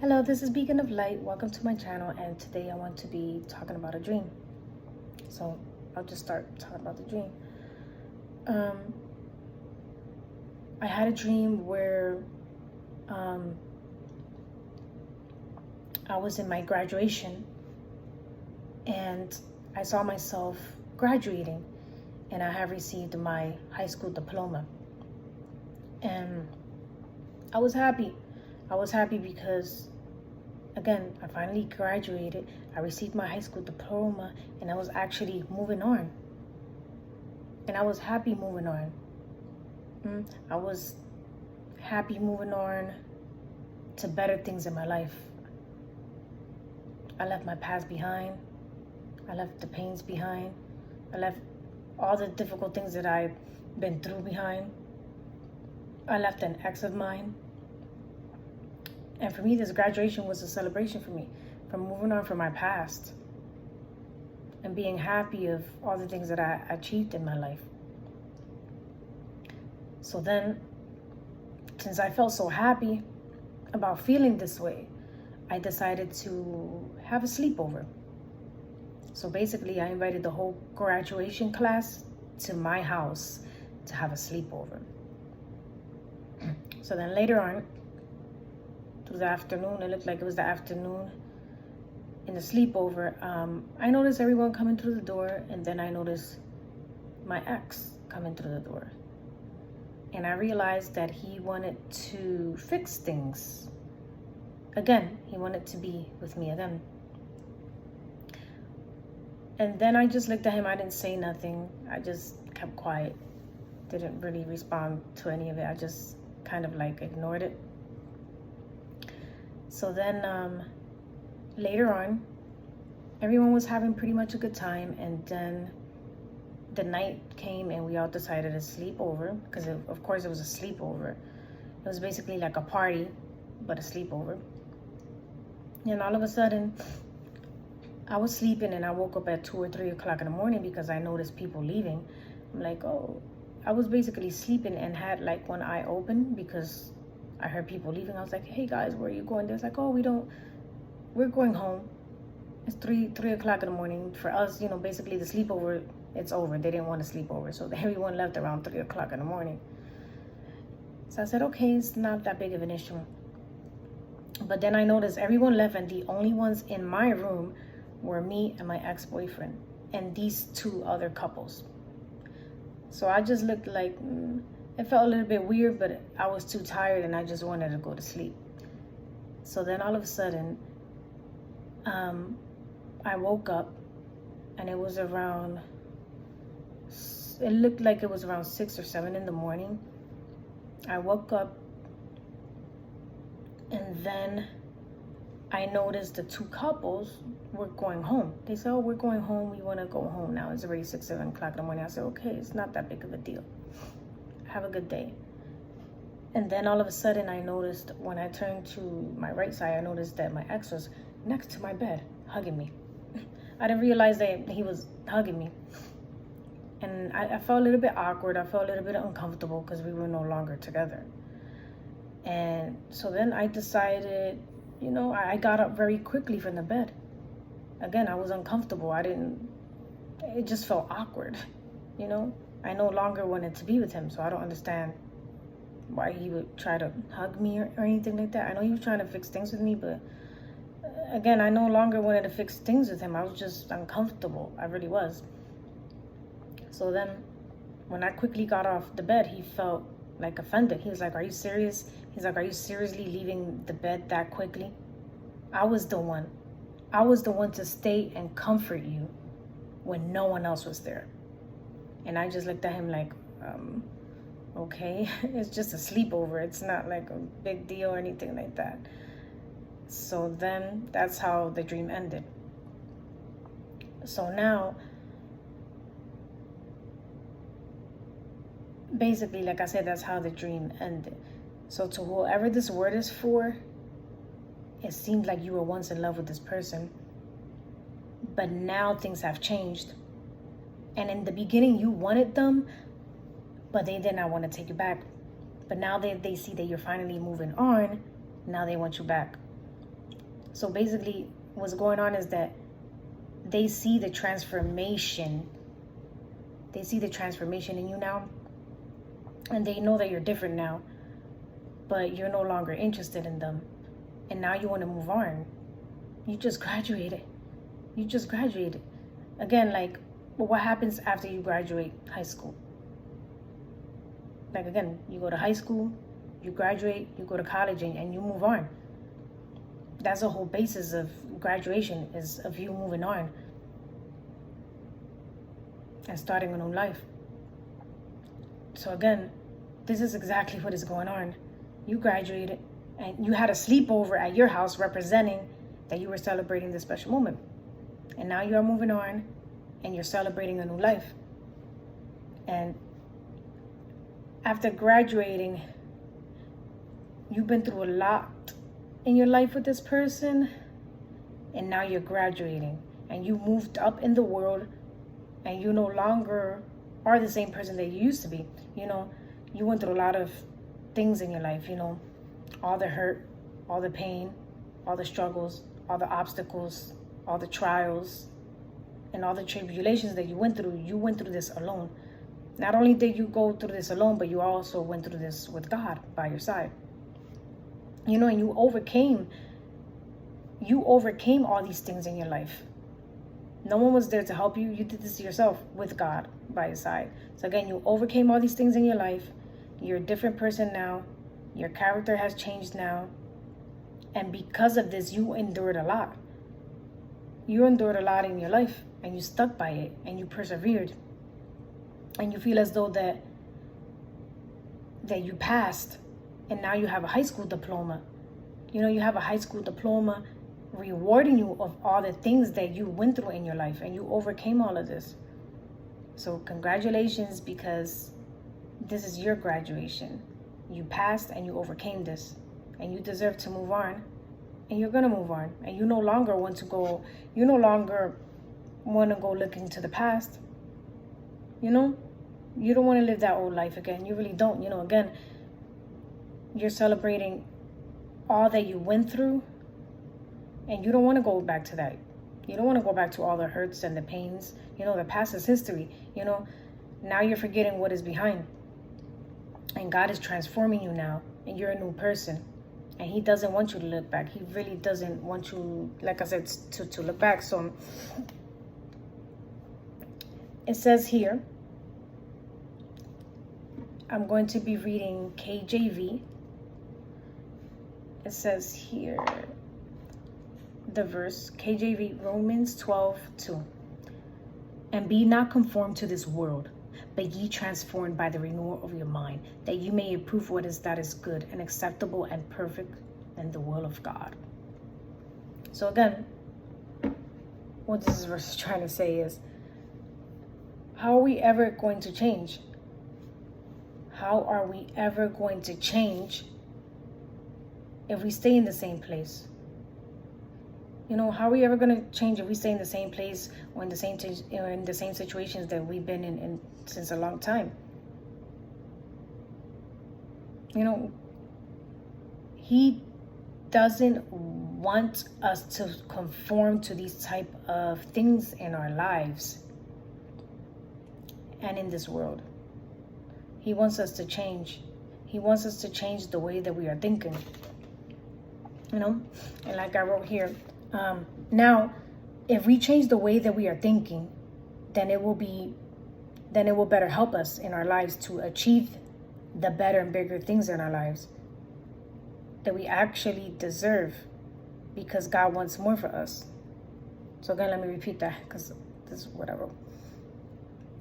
Hello, this is Beacon of Light. Welcome to my channel, and today I want to be talking about a dream. So I'll just start talking about the dream. I had a dream where I was in my graduation and I saw myself graduating, and I have received my high school diploma. And I was happy. I was happy because, again, I finally graduated. I received my high school diploma, and I was actually moving on. And I was happy moving on. I was happy moving on to better things in my life. I left my past behind. I left the pains behind. I left all the difficult things that I've been through behind. I left an ex of mine. And for me, this graduation was a celebration for me, from moving on from my past and being happy of all the things that I achieved in my life. So then, since I felt so happy about feeling this way, I decided to have a sleepover. So basically, I invited the whole graduation class to my house to have a sleepover. So then later on, through the afternoon, it looked like it was the afternoon, in the sleepover, I noticed everyone coming through the door, and then I noticed my ex coming through the door. And I realized that he wanted to fix things. Again, he wanted to be with me again. And then I just looked at him. I didn't say nothing. I just kept quiet. Didn't really respond to any of it. I just kind of like ignored it. So then later on, everyone was having pretty much a good time. And then the night came and we all decided to sleep over, because of course it was a sleepover. It was basically like a party, but a sleepover. And all of a sudden, I was sleeping and I woke up at 2 or 3 o'clock in the morning because I noticed people leaving. I'm like, oh, I was basically sleeping and had like one eye open because I heard people leaving. I was like, hey guys, where are you going? They're like, oh, we're going home. It's 3 o'clock in the morning. For us, basically the sleepover, it's over. They didn't want to sleep over. So everyone left around 3 o'clock in the morning. So I said, okay, it's not that big of an issue. But then I noticed everyone left, and the only ones in my room were me and my ex-boyfriend and these 2 other couples. So I just looked like, it felt a little bit weird, but I was too tired and I just wanted to go to sleep. So then all of a sudden, I woke up, and it was around, it looked like it was around 6 or 7 in the morning. I woke up, and then I noticed the 2 couples were going home. They said, oh, we're going home. We want to go home now. It's already 6, 7 o'clock in the morning. I said, okay, it's not that big of a deal. Have a good day. And then all of a sudden, I noticed when I turned to my right side, I noticed that my ex was next to my bed, hugging me. I didn't realize that he was hugging me. And I felt a little bit awkward. I felt a little bit uncomfortable because we were no longer together. And so then I decided, I got up very quickly from the bed. Again, I was uncomfortable. It just felt awkward, I no longer wanted to be with him, so I don't understand why he would try to hug me or anything like that. I know he was trying to fix things with me, but again, I no longer wanted to fix things with him. I was just uncomfortable. I really was. So then when I quickly got off the bed, he felt like offended. He was like, are you serious? He's like, are you seriously leaving the bed that quickly? I was the one to stay and comfort you when no one else was there. And I just looked at him like, okay, it's just a sleepover. It's not like a big deal or anything like that. So then that's how the dream ended. So now, basically, like I said, that's how the dream ended. So to whoever this word is for, it seemed like you were once in love with this person, but now things have changed. And in the beginning, you wanted them, but they did not want to take you back. But now they see that you're finally moving on, now they want you back. So basically what's going on is that they see the transformation. They see the transformation in you now. And they know that you're different now. But you're no longer interested in them. And now you want to move on. You just graduated. You just graduated. Again, like, what happens after you graduate high school? Like, again, you go to high school, you graduate, you go to college, and you move on. That's the whole basis of graduation, is of you moving on and starting a new life. So again, this is exactly what is going on. You graduated, and you had a sleepover at your house representing that you were celebrating this special moment. And now you are moving on, and you're celebrating a new life. And after graduating, you've been through a lot in your life with this person, and now you're graduating, and you moved up in the world, and you no longer are the same person that you used to be. You know, you went through a lot of things in your life, you know, all the hurt, all the pain, all the struggles, all the obstacles, all the trials, and all the tribulations that you went through this alone. Not only did you go through this alone, but you also went through this with God by your side. You know, and you overcame all these things in your life. No one was there to help you. You did this yourself with God by your side. So again, you overcame all these things in your life. You're a different person now. Your character has changed now. And because of this, you endured a lot. You endured a lot in your life, and you stuck by it, and you persevered. And you feel as though that you passed, and now you have a high school diploma. You know, you have a high school diploma rewarding you of all the things that you went through in your life, and you overcame all of this. So congratulations, because this is your graduation. You passed and you overcame this, and you deserve to move on, and you're gonna move on. And you no longer want to go look into the past. You know, you don't want to live that old life again. You really don't. You know, again, you're celebrating all that you went through, and you don't want to go back to that. You don't want to go back to all the hurts and the pains. You know, the past is history. You know, now you're forgetting what is behind. And God is transforming you now, and you're a new person. And he doesn't want you to look back. He really doesn't want you, like I said, to look back. So it says here, I'm going to be reading KJV. It says here, the verse, KJV, Romans 12:2. And be not conformed to this world, but ye transformed by the renewal of your mind, that you may approve what is good and acceptable and perfect in the will of God. So again, what this verse is trying to say is, how are we ever going to change? How are we ever going to change if we stay in the same place? You know, how are we ever going to change if we stay in the same place or in the same situations that we've been in since a long time? You know, he doesn't want us to conform to these type of things in our lives and in this world. He wants us to change. He wants us to change the way that we are thinking. You know, and like I wrote here, now, if we change the way that we are thinking, then it will better help us in our lives to achieve the better and bigger things in our lives that we actually deserve, because God wants more for us. So again, let me repeat that, because this is what I wrote.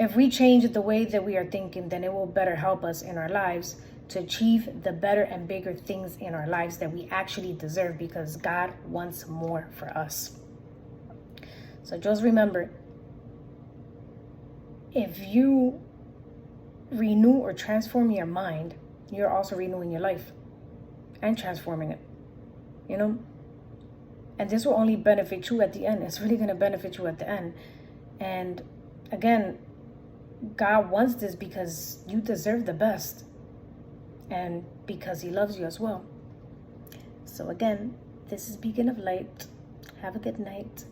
If we change the way that we are thinking, then it will better help us in our lives to achieve the better and bigger things in our lives that we actually deserve, because God wants more for us. So just remember, if you renew or transform your mind, you're also renewing your life and transforming it, you know? And this will only benefit you at the end. It's really going to benefit you at the end. And again, God wants this because you deserve the best, and because he loves you as well. So again, This is Beacon of Light. Have a good night.